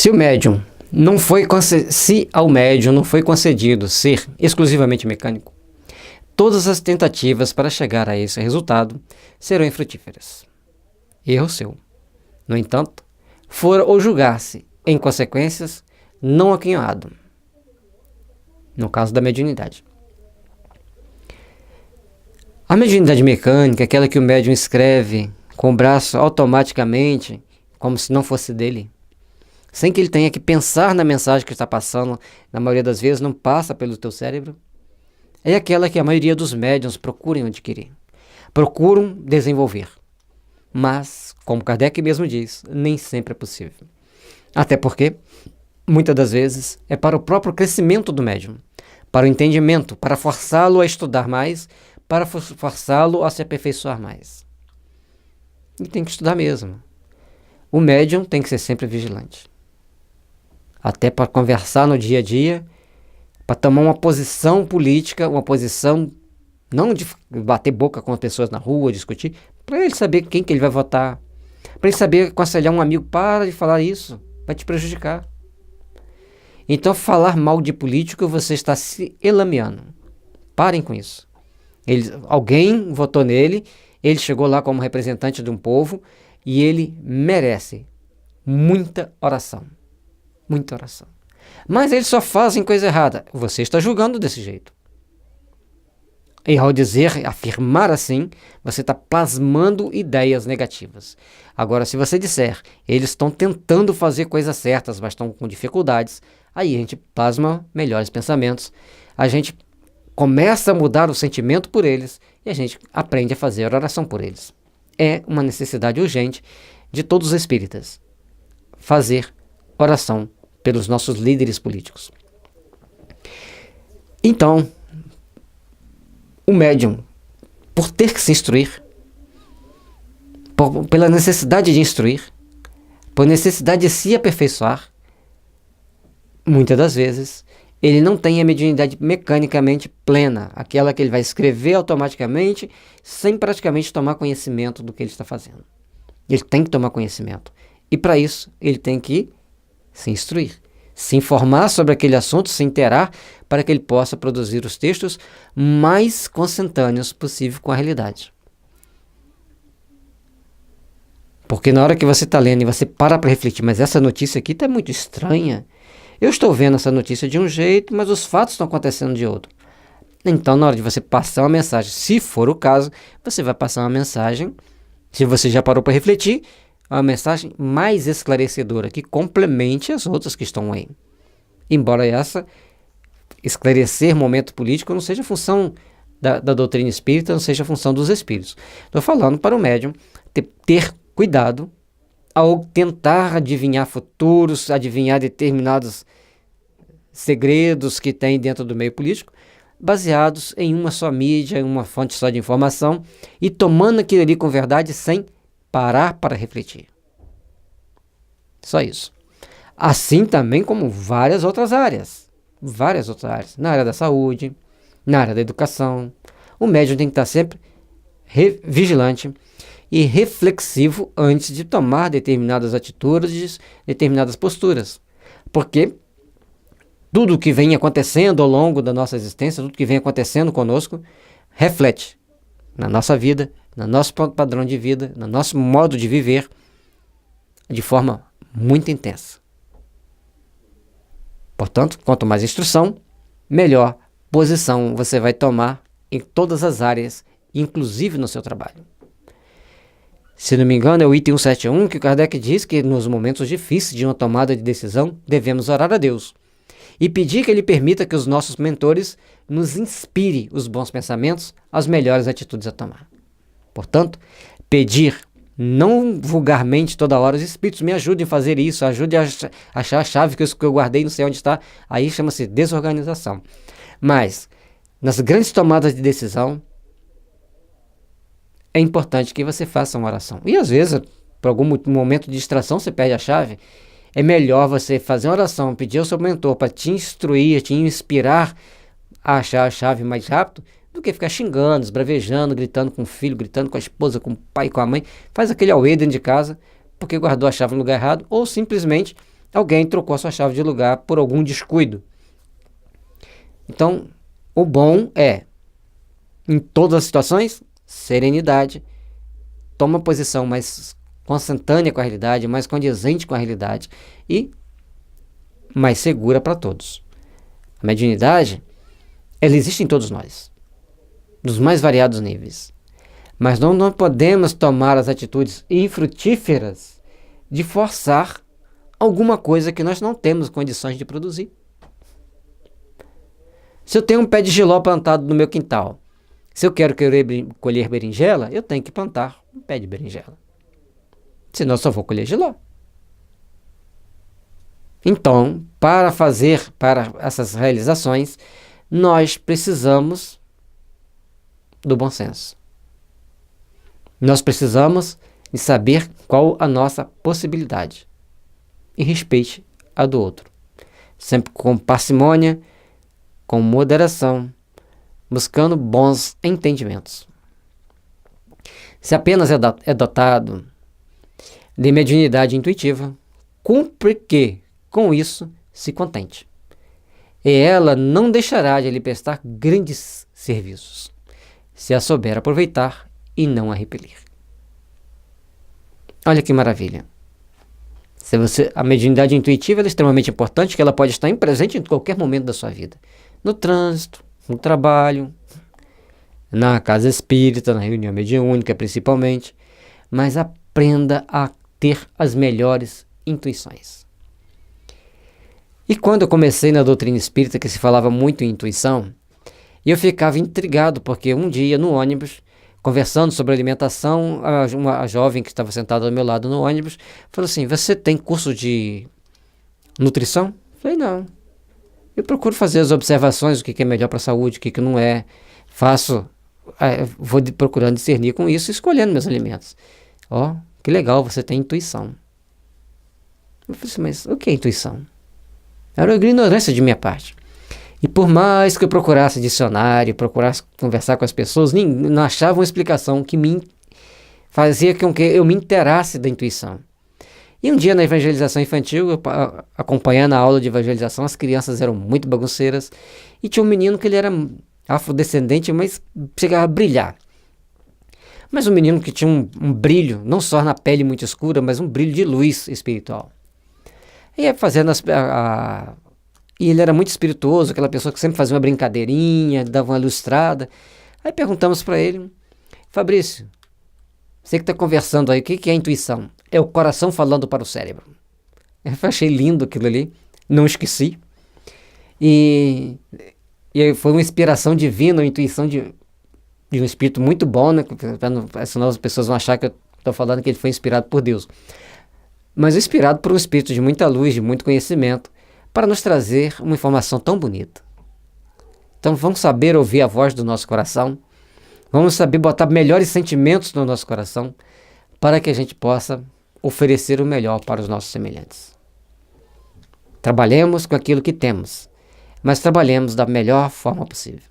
Se ao médium não foi concedido ser exclusivamente mecânico, todas as tentativas para chegar a esse resultado serão infrutíferas. Erro seu. No entanto, for ou julgar-se em consequências não aquinhoado. No caso da mediunidade. A mediunidade mecânica é aquela que o médium escreve com o braço automaticamente, como se não fosse dele, sem que ele tenha que pensar na mensagem que está passando, na maioria das vezes não passa pelo teu cérebro. É aquela que a maioria dos médiuns procuram adquirir, procuram desenvolver. Mas, como Kardec mesmo diz, nem sempre é possível. Até porque, muitas das vezes, é para o próprio crescimento do médium, para o entendimento, para forçá-lo a estudar mais, para forçá-lo a se aperfeiçoar mais. E tem que estudar mesmo. O médium tem que ser sempre vigilante. Até para conversar no dia a dia, para tomar uma posição política, uma posição não de bater boca com as pessoas na rua, discutir, para ele saber quem que ele vai votar, para ele saber aconselhar um amigo, para de falar isso, vai te prejudicar. Então, falar mal de político, você está se elameando. Parem com isso. Alguém votou nele, ele chegou lá como representante de um povo e ele merece muita oração. Muita oração. Mas eles só fazem coisa errada. Você está julgando desse jeito. E ao afirmar assim, você está plasmando ideias negativas. Agora, se você disser, eles estão tentando fazer coisas certas, mas estão com dificuldades, aí a gente plasma melhores pensamentos, a gente começa a mudar o sentimento por eles e a gente aprende a fazer oração por eles. É uma necessidade urgente de todos os espíritas fazer oração pelos nossos líderes políticos. Então, o médium, por ter que se instruir, pela necessidade de instruir, por necessidade de se aperfeiçoar, muitas das vezes, ele não tem a mediunidade mecanicamente plena, aquela que ele vai escrever automaticamente, sem praticamente tomar conhecimento do que ele está fazendo. Ele tem que tomar conhecimento. E para isso, ele tem que se instruir, se informar sobre aquele assunto, se inteirar, para que ele possa produzir os textos mais consentâneos possível com a realidade. Porque na hora que você está lendo e você para refletir, mas essa notícia aqui está muito estranha, eu estou vendo essa notícia de um jeito, mas os fatos estão acontecendo de outro. Então, na hora de você passar uma mensagem, se for o caso, você vai passar uma mensagem, se você já parou para refletir, uma mensagem mais esclarecedora, que complemente as outras que estão aí. Embora essa, esclarecer momento político, não seja função da doutrina espírita, não seja função dos espíritos. Estou falando para o médium ter cuidado ao tentar adivinhar futuros, adivinhar determinados segredos que tem dentro do meio político, baseados em uma só mídia, em uma fonte só de informação, e tomando aquilo ali com verdade sem parar para refletir. Só isso. Assim também como várias outras áreas. Na área da saúde, na área da educação. O médium tem que estar sempre vigilante e reflexivo antes de tomar determinadas atitudes, determinadas posturas. Porque tudo que vem acontecendo ao longo da nossa existência, tudo que vem acontecendo conosco, reflete na nossa vida, no nosso padrão de vida, no nosso modo de viver, de forma muito intensa. Portanto, quanto mais instrução, melhor posição você vai tomar em todas as áreas, inclusive no seu trabalho. Se não me engano, é o item 171 que Kardec diz que nos momentos difíceis de uma tomada de decisão, devemos orar a Deus e pedir que Ele permita que os nossos mentores nos inspire os bons pensamentos, as melhores atitudes a tomar. Portanto, pedir, não vulgarmente toda hora, os espíritos me ajudem a fazer isso, ajudem a achar a chave que eu guardei, não sei onde está, aí chama-se desorganização. Mas, nas grandes tomadas de decisão, é importante que você faça uma oração. E às vezes, por algum momento de distração, você perde a chave. É melhor você fazer uma oração, pedir ao seu mentor para te instruir, te inspirar a achar a chave mais rápido, do que ficar xingando, esbravejando, gritando com o filho, gritando com a esposa, com o pai, com a mãe. Faz aquele auê dentro de casa, porque guardou a chave no lugar errado, ou simplesmente alguém trocou a sua chave de lugar por algum descuido. Então, o bom é, em todas as situações, serenidade, toma posição mais consentânea com a realidade, mais condizente com a realidade e mais segura para todos. A mediunidade, ela existe em todos nós, dos mais variados níveis. Mas não podemos tomar as atitudes infrutíferas de forçar alguma coisa que nós não temos condições de produzir. Se eu tenho um pé de jiló plantado no meu quintal, se eu quero colher berinjela, eu tenho que plantar um pé de berinjela. Senão eu só vou colher jiló. Então, para essas realizações, nós precisamos do bom senso. Nós precisamos de saber qual a nossa possibilidade e respeite a do outro. Sempre com parcimônia, com moderação, buscando bons entendimentos. Se apenas é dotado de mediunidade intuitiva, cumpre que, com isso, se contente. E ela não deixará de lhe prestar grandes serviços, se a souber aproveitar e não a repelir. Olha que maravilha. A mediunidade intuitiva é extremamente importante, que ela pode estar presente em qualquer momento da sua vida. No trânsito, no trabalho, na casa espírita, na reunião mediúnica principalmente. Mas aprenda a ter as melhores intuições. E quando eu comecei na doutrina espírita, que se falava muito em intuição, eu ficava intrigado, porque um dia no ônibus, conversando sobre alimentação, uma jovem que estava sentada ao meu lado no ônibus, falou assim: você tem curso de nutrição? Eu falei, não. Eu procuro fazer as observações, o que é melhor para a saúde, o que não é. Vou procurando discernir com isso, escolhendo meus alimentos. Ó, que legal, você tem intuição. Eu falei assim, mas o que é intuição? Era uma ignorância de minha parte. E por mais que eu procurasse dicionário, procurasse conversar com as pessoas, não achava uma explicação que fazia com que eu me inteirasse da intuição. E um dia na evangelização infantil, acompanhando a aula de evangelização, as crianças eram muito bagunceiras, e tinha um menino que ele era afrodescendente, mas chegava a brilhar. Mas um menino que tinha um brilho, não só na pele muito escura, mas um brilho de luz espiritual. E fazendo e ele era muito espirituoso, aquela pessoa que sempre fazia uma brincadeirinha, dava uma ilustrada. Aí perguntamos para ele: Fabrício, você que está conversando aí, o que é intuição? É o coração falando para o cérebro. Eu achei lindo aquilo ali, não esqueci. E foi uma inspiração divina, uma intuição de um espírito muito bom, né? Senão as pessoas vão achar que eu estou falando que ele foi inspirado por Deus. Mas inspirado por um espírito de muita luz, de muito conhecimento, para nos trazer uma informação tão bonita. Então vamos saber ouvir a voz do nosso coração, vamos saber botar melhores sentimentos no nosso coração, para que a gente possa oferecer o melhor para os nossos semelhantes. Trabalhemos com aquilo que temos, mas trabalhemos da melhor forma possível.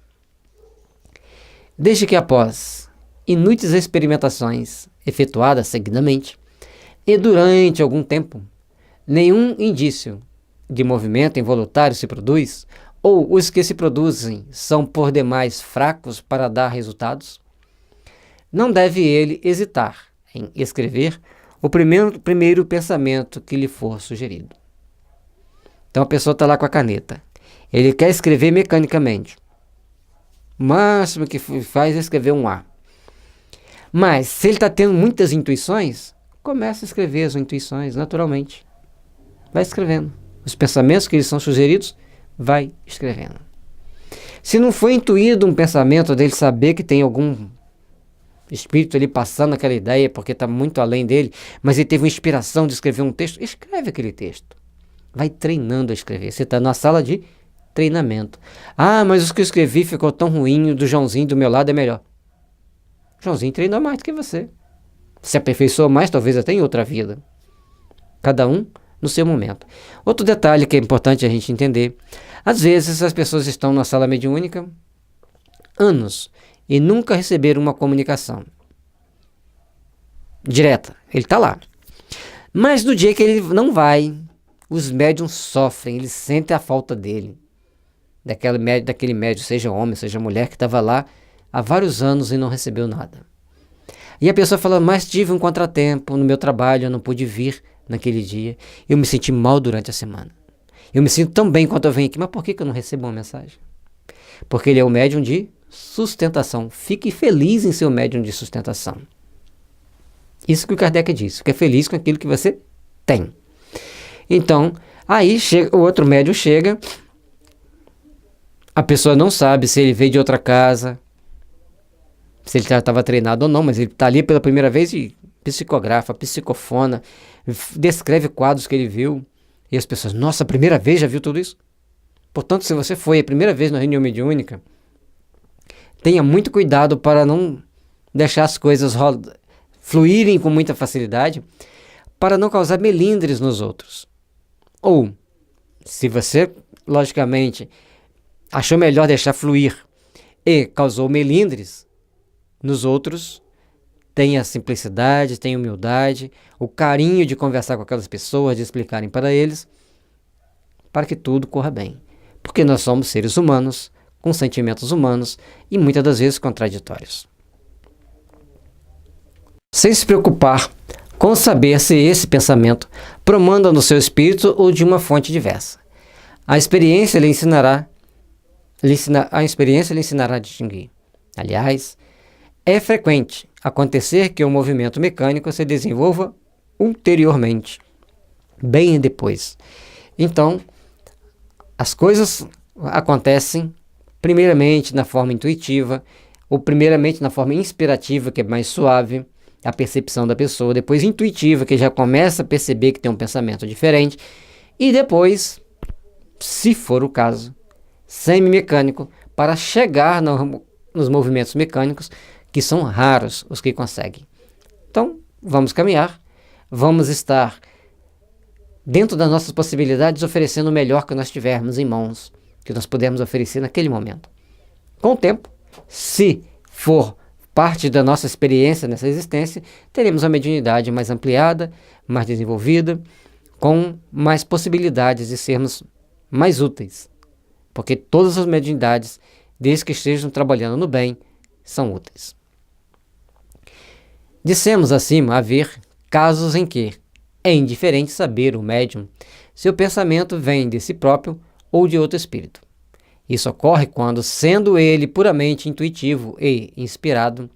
Desde que após inúteis experimentações efetuadas seguidamente, e durante algum tempo, nenhum indício de movimento involuntário se produz, ou os que se produzem são por demais fracos para dar resultados, não deve ele hesitar em escrever o primeiro pensamento que lhe for sugerido. Então a pessoa está lá com a caneta, ele quer escrever mecanicamente, o máximo que faz é escrever um A. Mas se ele está tendo muitas intuições, começa a escrever as intuições naturalmente. Vai escrevendo. Os pensamentos que lhe são sugeridos, vai escrevendo. Se não foi intuído um pensamento dele saber que tem algum espírito ali passando aquela ideia, porque está muito além dele, mas ele teve uma inspiração de escrever um texto, escreve aquele texto. Vai treinando a escrever. Você está na sala de treinamento. Ah, mas o que eu escrevi ficou tão ruim, o do Joãozinho do meu lado é melhor. O Joãozinho treinou mais do que você. Se aperfeiçoou mais, talvez até em outra vida. Cada um no seu momento. Outro detalhe que é importante a gente entender: às vezes as pessoas estão na sala mediúnica anos e nunca receberam uma comunicação direta. Ele está lá. Mas no dia que ele não vai, os médiums sofrem, eles sentem a falta dele. Daquele médium, seja homem, seja mulher, que estava lá há vários anos e não recebeu nada. E a pessoa fala, mas tive um contratempo no meu trabalho, eu não pude vir naquele dia. Eu me senti mal durante a semana. Eu me sinto tão bem quando eu venho aqui, mas por que eu não recebo uma mensagem? Porque ele é o médium de sustentação. Fique feliz em ser o médium de sustentação. Isso que o Kardec disse, fique feliz com aquilo que você tem. Então, aí o outro médium chega, a pessoa não sabe se ele veio de outra casa, se ele já estava treinado ou não, mas ele está ali pela primeira vez e psicografa, psicofona, descreve quadros que ele viu, e as pessoas, nossa, primeira vez já viu tudo isso? Portanto, se você foi a primeira vez na reunião mediúnica, tenha muito cuidado para não deixar as coisas fluírem com muita facilidade, para não causar melindres nos outros. Ou, se você, logicamente, achou melhor deixar fluir e causou melindres nos outros, tenha simplicidade, tenha humildade, o carinho de conversar com aquelas pessoas, de explicarem para eles, para que tudo corra bem. Porque nós somos seres humanos, com sentimentos humanos e muitas das vezes contraditórios. Sem se preocupar com saber se esse pensamento promanda no seu espírito ou de uma fonte diversa. A experiência lhe ensinará a distinguir. Aliás, é frequente acontecer que o movimento mecânico se desenvolva ulteriormente, bem depois. Então, as coisas acontecem primeiramente na forma intuitiva, ou primeiramente na forma inspirativa, que é mais suave, a percepção da pessoa, depois intuitiva, que já começa a perceber que tem um pensamento diferente, e depois, se for o caso, semi-mecânico, para chegar nos movimentos mecânicos, que são raros os que conseguem. Então, vamos caminhar, vamos estar dentro das nossas possibilidades, oferecendo o melhor que nós tivermos em mãos, que nós pudermos oferecer naquele momento. Com o tempo, se for parte da nossa experiência nessa existência, teremos a mediunidade mais ampliada, mais desenvolvida, com mais possibilidades de sermos mais úteis. Porque todas as mediunidades, desde que estejam trabalhando no bem, são úteis. Dissemos acima haver casos em que é indiferente saber o médium se o pensamento vem de si próprio ou de outro espírito. Isso ocorre quando, sendo ele puramente intuitivo e inspirado,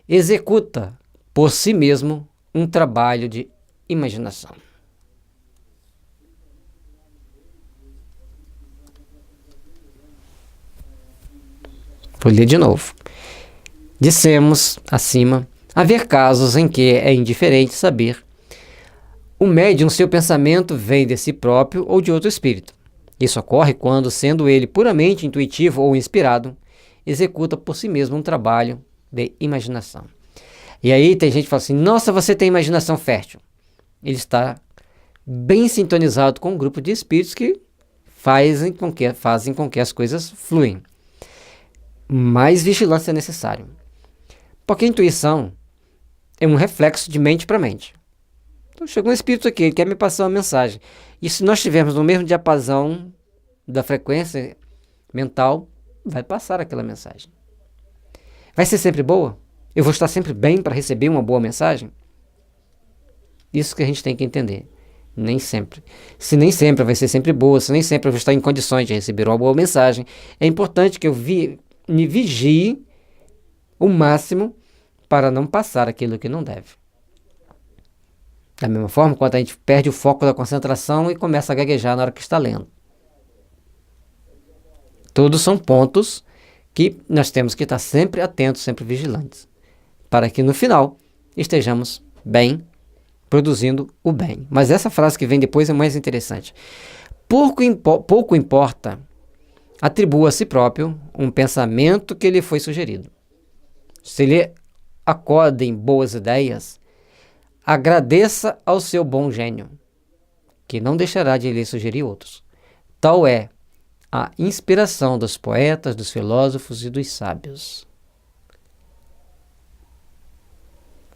executa por si mesmo um trabalho de imaginação. Vou ler de novo. Dissemos acima haver casos em que é indiferente saber o médium se o pensamento vem de si próprio ou de outro espírito. Isso ocorre quando, sendo ele puramente intuitivo ou inspirado, executa por si mesmo um trabalho de imaginação. E aí tem gente que fala assim, nossa, você tem imaginação fértil. Ele está bem sintonizado com um grupo de espíritos que fazem com que as coisas fluem. Mais vigilância é necessário. Porque a intuição é um reflexo de mente para mente. Então chegou um espírito aqui, ele quer me passar uma mensagem. E se nós estivermos no mesmo diapasão da frequência mental, vai passar aquela mensagem. Vai ser sempre boa? Eu vou estar sempre bem para receber uma boa mensagem? Isso que a gente tem que entender. Nem sempre. Se nem sempre vai ser sempre boa, se nem sempre eu vou estar em condições de receber uma boa mensagem, é importante que eu me vigie o máximo para não passar aquilo que não deve. Da mesma forma, quando a gente perde o foco da concentração e começa a gaguejar na hora que está lendo. Todos são pontos que nós temos que estar sempre atentos, sempre vigilantes, para que no final estejamos bem, produzindo o bem. Mas essa frase que vem depois é mais interessante. Pouco importa, atribua a si próprio um pensamento que lhe foi sugerido. Se lhe acodem boas ideias, agradeça ao seu bom gênio, que não deixará de lhe sugerir outros. Tal é a inspiração dos poetas, dos filósofos e dos sábios.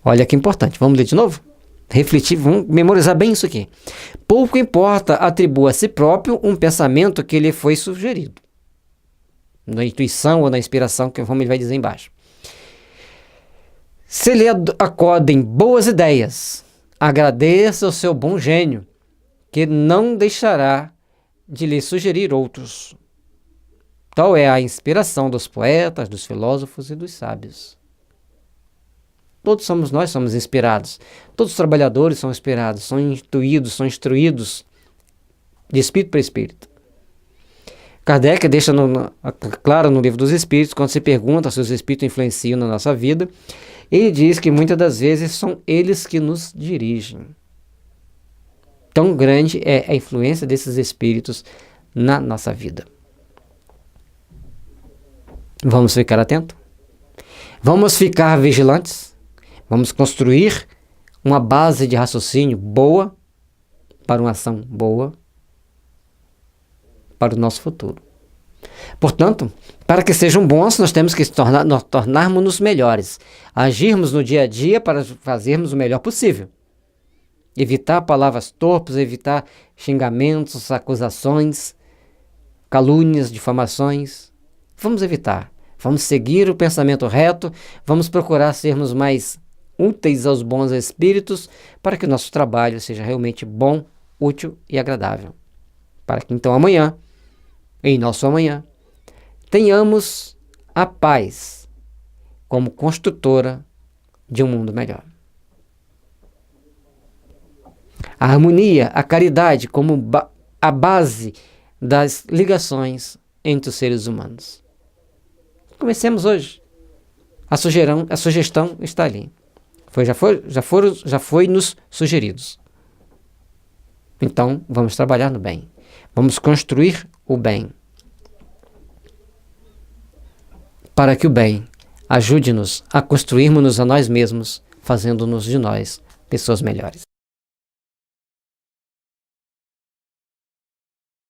Olha que importante. Vamos ler de novo? refletir, vamos memorizar bem isso aqui. Pouco importa atribuir a si próprio um pensamento que lhe foi sugerido. Na intuição ou na inspiração, que ele vai dizer embaixo. Se lhe acodem boas ideias, agradeça o seu bom gênio, que não deixará de lhe sugerir outros. Tal é a inspiração dos poetas, dos filósofos e dos sábios. Todos nós somos inspirados. Todos os trabalhadores são inspirados, são intuídos, são instruídos de espírito para espírito. Kardec deixa claro no Livro dos Espíritos, quando se pergunta se os espíritos influenciam na nossa vida, ele diz que muitas das vezes são eles que nos dirigem. Tão grande é a influência desses espíritos na nossa vida. Vamos ficar atentos? Vamos ficar vigilantes? Vamos construir uma base de raciocínio boa para uma ação boa para o nosso futuro. Portanto, para que sejam bons, nós temos que tornarmos-nos melhores, agirmos no dia a dia para fazermos o melhor possível. Evitar palavras torpes, evitar xingamentos, acusações, calúnias, difamações. Vamos evitar. Vamos seguir o pensamento reto, vamos procurar sermos mais úteis aos bons espíritos para que o nosso trabalho seja realmente bom, útil e agradável. Para que então amanhã, em nosso amanhã, tenhamos a paz como construtora de um mundo melhor. A harmonia, a caridade como a base das ligações entre os seres humanos. Comecemos hoje. A sugestão está ali. Já foi nos sugeridos. Então, vamos trabalhar no bem. Vamos construir o bem. Para que o bem ajude-nos a construirmos-nos a nós mesmos, fazendo-nos de nós pessoas melhores.